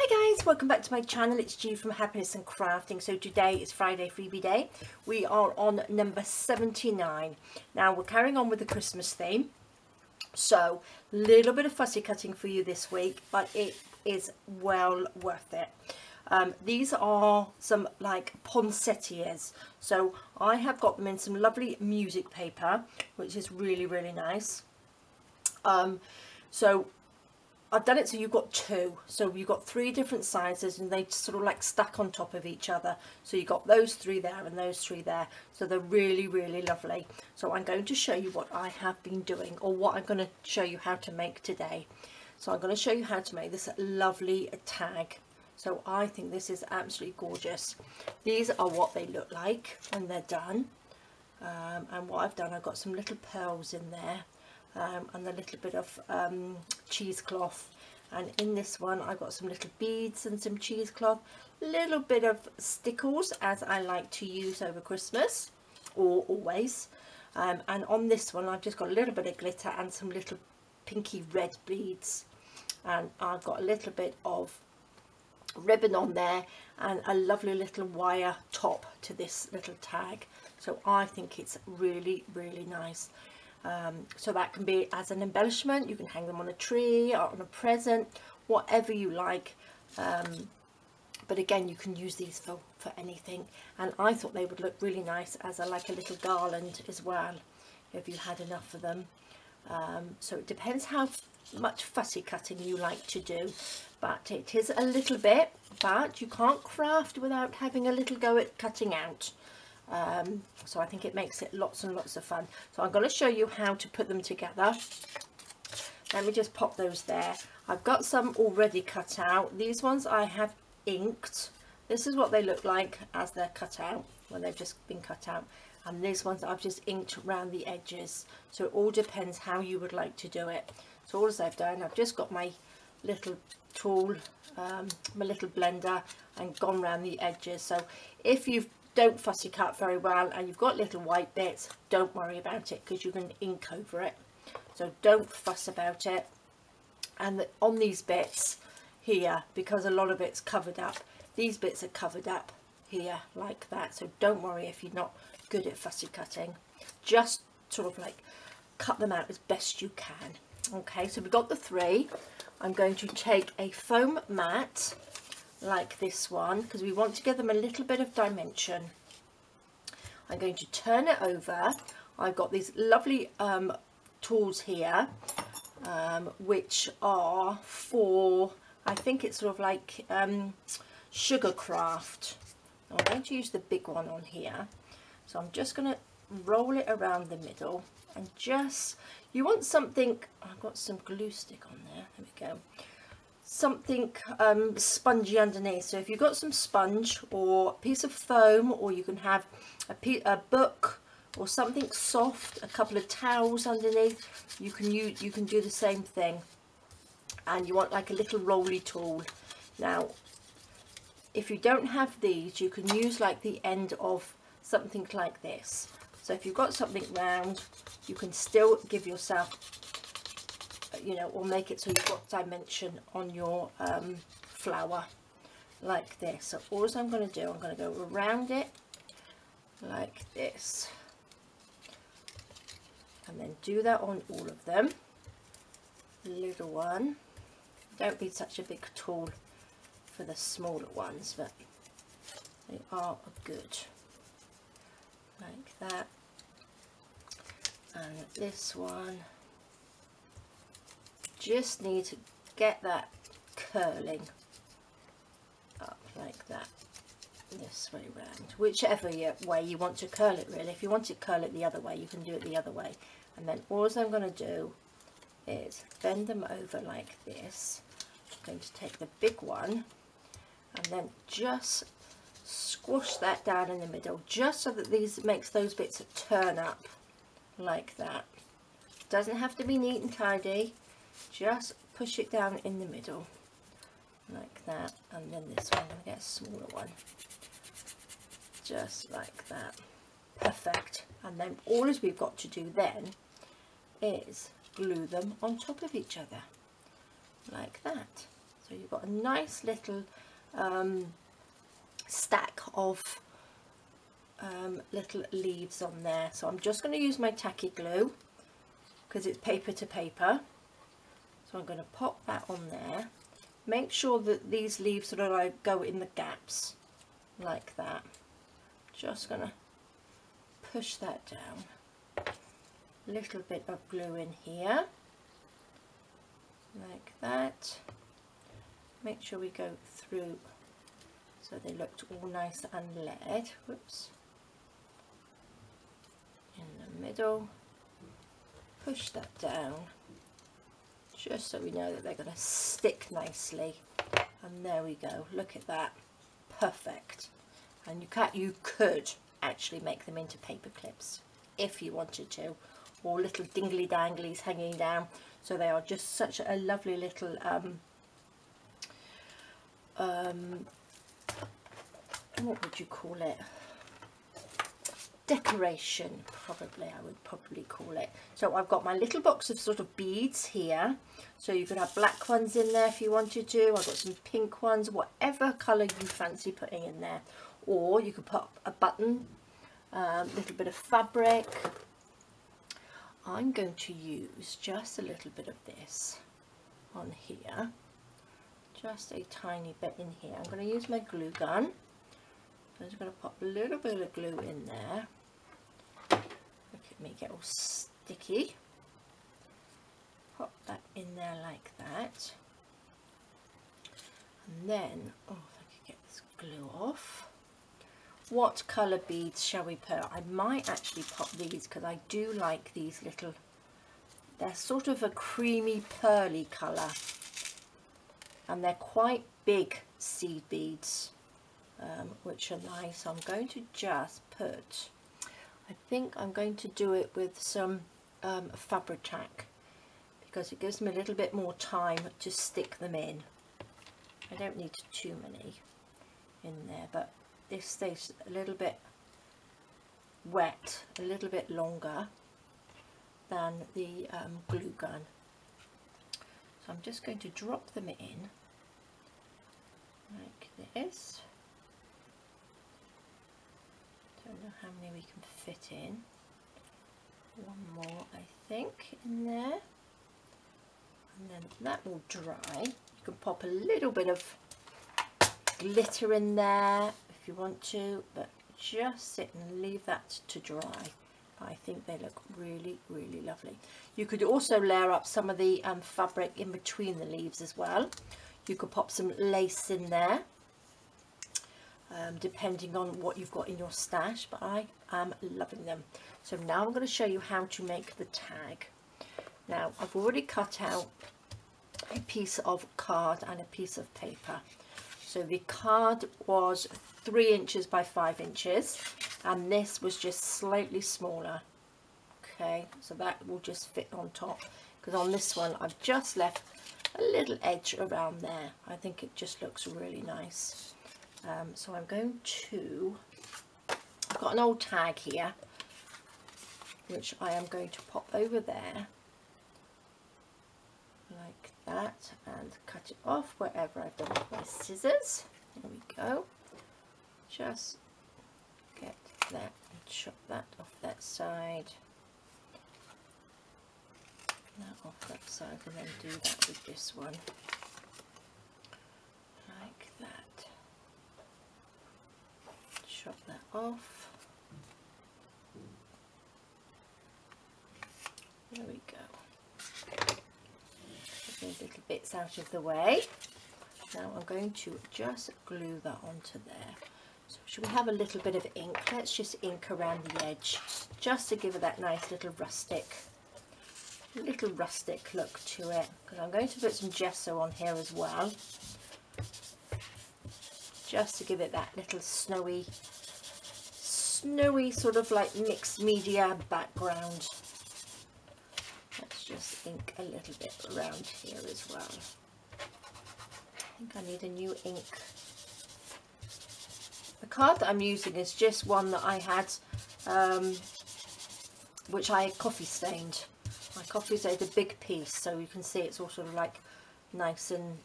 Hi guys, welcome back to my channel. It's G from Happiness and Crafting. So today is Friday Freebie Day. We are on number 79. Now we're carrying on with the Christmas theme. So a little bit of fussy cutting for you this week, but it is well worth it. These are some like poinsettias. So I have got them in some lovely music paper, which is really nice. So I've done it so you've got two, so you've got three different sizes and they sort of like stack on top of each other. So you've got those three there and those three there, so they're really lovely. So I'm going to show you what I have been doing, or what I'm going to show you how to make today. So I'm going to show you how to make this lovely tag. So I think this is absolutely gorgeous. These are what they look like when they're done, and what I've done, I've got some little pearls in there. And a little bit of cheesecloth, and in this one I've got some little beads and some cheesecloth, a little bit of stickles as I like to use over Christmas or always, and on this one I've just got a little bit of glitter and some little pinky red beads, and I've got a little bit of ribbon on there and a lovely little wire top to this little tag. So I think it's really nice. So that can be as an embellishment. You can hang them on a tree or on a present, whatever you like, but again you can use these for anything, and I thought they would look really nice as like a little garland as well if you had enough of them. So it depends how much fussy cutting you like to do, but it is a little bit, but you can't craft without having a little go at cutting out. So I think it makes it lots and lots of fun. So I'm going to show you how to put them together. Let me just pop those there. I've got some already cut out. These ones I have inked. This is what they look like as they're cut out, when they've just been cut out. And these ones I've just inked around the edges. So it all depends how you would like to do it. So all as I've done, I've just got my little tool, my little blender, and gone around the edges. So if you don't fussy cut very well and you've got little white bits, don't worry about it, because you can ink over it. So don't fuss about it. And on these bits here, because a lot of it's covered up, these bits are covered up here like that. So don't worry if you're not good at fussy cutting. Just sort of like cut them out as best you can. Okay, so we've got the three. I'm going to take a foam mat like this one, because we want to give them a little bit of dimension. I'm going to turn it over. I've got these lovely tools here, which are for, I think it's sort of like sugar craft. I'm going to use the big one on here. So I'm just going to roll it around the middle, and just, you want something, I've got some glue stick on there, there we go, something spongy underneath. So if you've got some sponge or a piece of foam, or you can have a book or something soft, a couple of towels underneath, you can do the same thing. And you want like a little rolly tool. Now if you don't have these, you can use like the end of something like this. So if you've got something round, you can still give yourself, you know, or make it so you've got dimension on your flower like this. So all I'm going to do, I'm going to go around it like this, and then do that on all of them. Little one, don't need such a big tool for the smaller ones, but they are good like that. And this one, just need to get that curling up like that, this way round, whichever way you want to curl it really. If you want to curl it the other way, you can do it the other way. And then all I'm going to do is bend them over like this. I'm going to take the big one and then just squash that down in the middle, just so that these makes those bits turn up like that. Doesn't have to be neat and tidy, just push it down in the middle like that. And then this one, I'm going to get a smaller one, just like that. Perfect. And then all we've got to do then is glue them on top of each other like that. So you've got a nice little stack of little leaves on there. So I'm just going to use my tacky glue because it's paper to paper. So I'm going to pop that on there. Make sure that these leaves sort of like go in the gaps like that. Just going to push that down. A little bit of glue in here like that. Make sure we go through so they looked all nice and layered. Whoops. In the middle, push that down just so we know that they're going to stick nicely. And there we go, look at that, perfect. And you could actually make them into paper clips if you wanted to, or little dingly danglies hanging down. So they are just such a lovely little what would you call it, decoration, probably I would probably call it. So I've got my little box of sort of beads here, so you could have black ones in there if you wanted to. I've got some pink ones, whatever colour you fancy putting in there, or you could put a button, little bit of fabric. I'm going to use just a little bit of this on here, just a tiny bit in here. I'm going to use my glue gun. I'm just going to pop a little bit of glue in there. Look at me get all sticky. Pop that in there like that. And then, oh, if I could get this glue off. What colour beads shall we put? I might actually pop these because I do like these little, they're sort of a creamy pearly colour. And they're quite big seed beads. Which are nice. I'm going to just put, I think I'm going to do it with some fabric tack because it gives me a little bit more time to stick them in. I don't need too many in there, but this stays a little bit wet, a little bit longer than the glue gun. So I'm just going to drop them in like this. Don't know how many we can fit in. One more, I think, in there, and then that will dry. You can pop a little bit of glitter in there if you want to, but just sit and leave that to dry. I think they look really, really lovely. You could also layer up some of the fabric in between the leaves as well. You could pop some lace in there. Depending on what you've got in your stash, but I am loving them. So now I'm going to show you how to make the tag. Now I've already cut out a piece of card and a piece of paper. So the card was 3 inches by 5 inches and this was just slightly smaller. Okay, so that will just fit on top, because on this one I've just left a little edge around there. I think it just looks really nice. So I'm going to, I've got an old tag here which I am going to pop over there like that and cut it off wherever I've done with my scissors. There we go. Just get that and chop that off that side, that off that side, and then do that with this one like that. Chop that off. There we go. Get those little bits out of the way. Now I'm going to just glue that onto there. So should we have a little bit of ink? Let's just ink around the edge, just to give it that nice little rustic look to it. Because I'm going to put some gesso on here as well, just to give it that little snowy sort of like mixed media background. Let's just ink a little bit around here as well. I think I need a new ink. The card that I'm using is just one that I had, which I coffee stained. My coffee stained a big piece, so you can see it's all sort of like nice and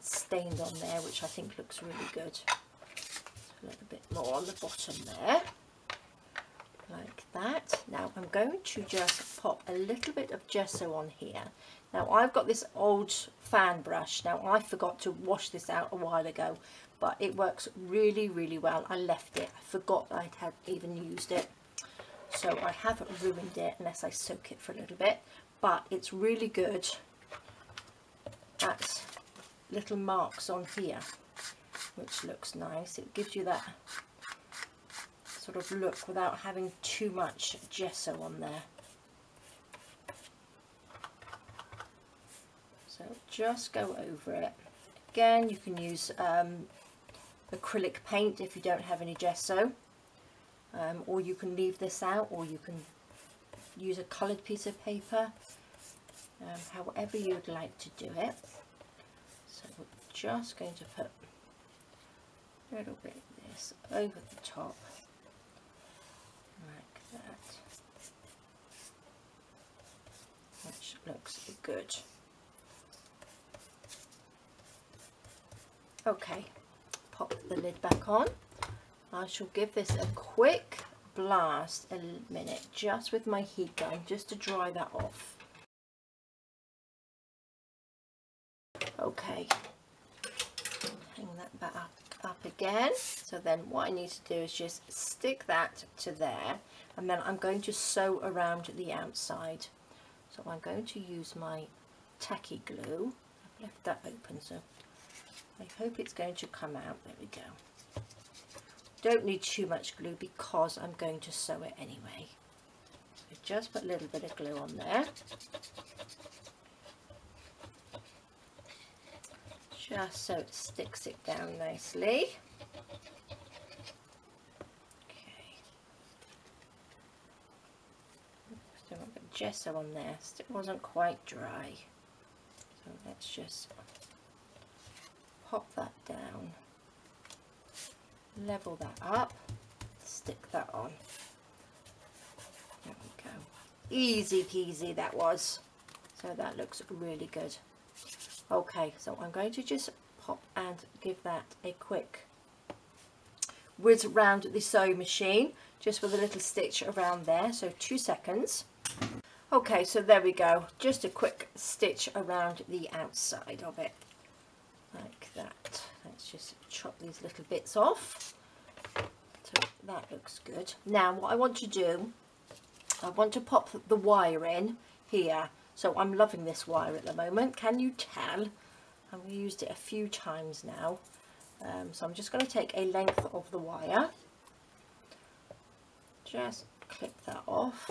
stained on there, which I think looks really good. A little bit more on the bottom there, like that. Now I'm going to just pop a little bit of gesso on here. Now I've got this old fan brush. Now I forgot to wash this out a while ago, but it works really, really well. I left it. I forgot I had even used it. So I haven't ruined it unless I soak it for a little bit. But it's really good at little marks on here, which looks nice. It gives you that sort of look without having too much gesso on there. So just go over it. Again, you can use acrylic paint if you don't have any gesso, or you can leave this out, or you can use a coloured piece of paper, however you would like to do it. So we're just going to put a little bit of this over the top, like that, which looks good. Okay, pop the lid back on. I shall give this a quick blast a minute just with my heat gun, just to dry that off. Okay, hang that back up again. So then what I need to do is just stick that to there, and then I'm going to sew around the outside. So I'm going to use my tacky glue. I've left that open, so I hope it's going to come out. There we go. Don't need too much glue because I'm going to sew it anyway. So just put a little bit of glue on there. Just so it sticks it down nicely. Okay. Still got a bit of gesso on there. Still wasn't quite dry. So let's just pop that down. Level that up. Stick that on. There we go. Easy peasy that was. So that looks really good. Okay, so I'm going to just pop and give that a quick whiz round the sewing machine, just with a little stitch around there, so 2 seconds. Okay, so there we go, just a quick stitch around the outside of it, like that. Let's just chop these little bits off. So that looks good. Now what I want to do, I want to pop the wire in here. So I'm loving this wire at the moment. Can you tell? I've used it a few times now. So I'm just going to take a length of the wire. Just clip that off.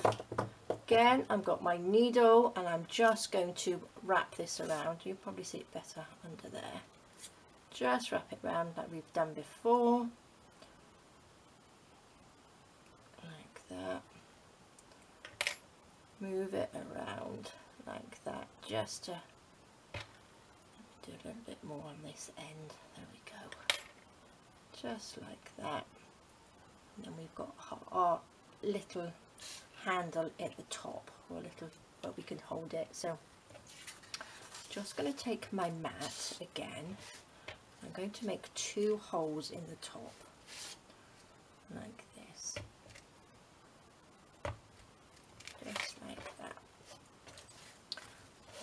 Again, I've got my needle and I'm just going to wrap this around. You'll probably see it better under there. Just wrap it around like we've done before. Like that. Move it around like that, just to do a little bit more on this end. There we go, just like that. And then we've got our little handle at the top, or a little where we can hold it. So just going to take my mat again. I'm going to make 2 holes in the top like this, just like that.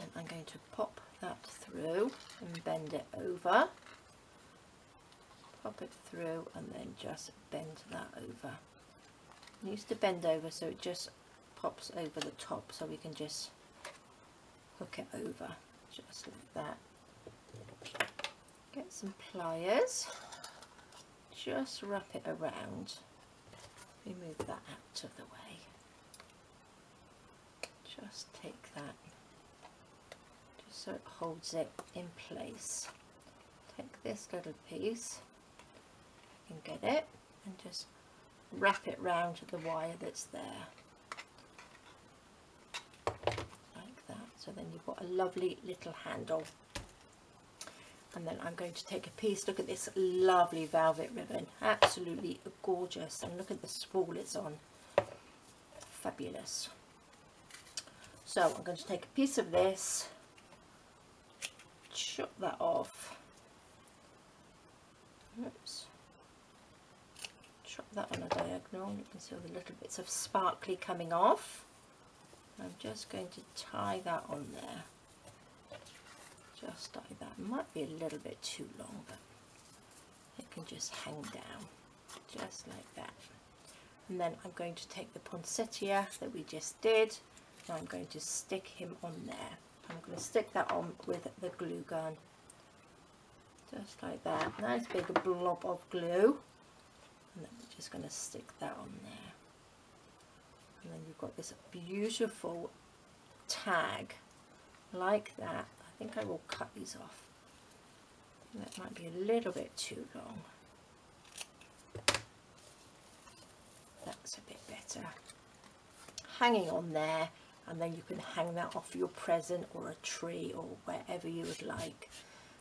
And I'm going to pop that through and bend it over, pop it through and then just bend that over. It needs to bend over so it just pops over the top, so we can just hook it over just like that. Get some pliers, just wrap it around, remove that out of the way, just take that just so it holds it in place. Take this little piece, you can get it, and just wrap it round the wire that's there like that. So then you've got a lovely little handle. And then I'm going to take a piece, look at this lovely velvet ribbon, absolutely gorgeous, and look at the spool it's on, fabulous. So I'm going to take a piece of this, chop that off. Oops. Chop that on a diagonal. You can see all the little bits of sparkly coming off. I'm just going to tie that on there. Just like that. It might be a little bit too long, but it can just hang down. Just like that. And then I'm going to take the poinsettia that we just did, and I'm going to stick him on there. I'm going to stick that on with the glue gun. Just like that. Nice big blob of glue. And then we're just going to stick that on there. And then you've got this beautiful tag like that. I think I will cut these off. That might be a little bit too long. That's a bit better. Hanging on there, and then you can hang that off your present or a tree or wherever you would like.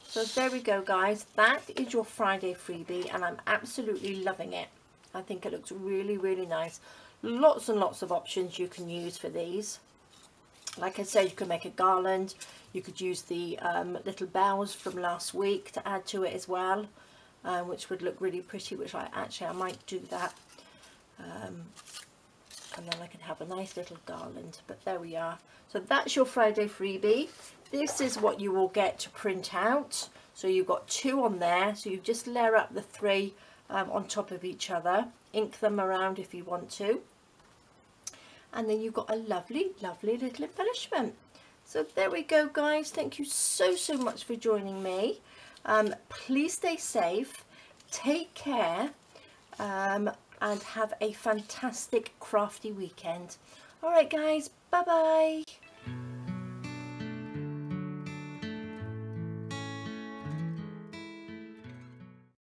So there we go, guys. That is your Friday freebie, and I'm absolutely loving it. I think it looks really, really nice. Lots and lots of options you can use for these. Like I said, you can make a garland. You could use the little bells from last week to add to it as well, which would look really pretty, which I might do that. And then I can have a nice little garland. But there we are. So that's your Friday freebie. This is what you will get to print out. So you've got 2 on there. So you just layer up the 3 on top of each other. Ink them around if you want to. And then you've got a lovely, lovely little embellishment. So there we go, guys. Thank you so, so much for joining me. Please stay safe. Take care. And have a fantastic crafty weekend. All right, guys. Bye-bye.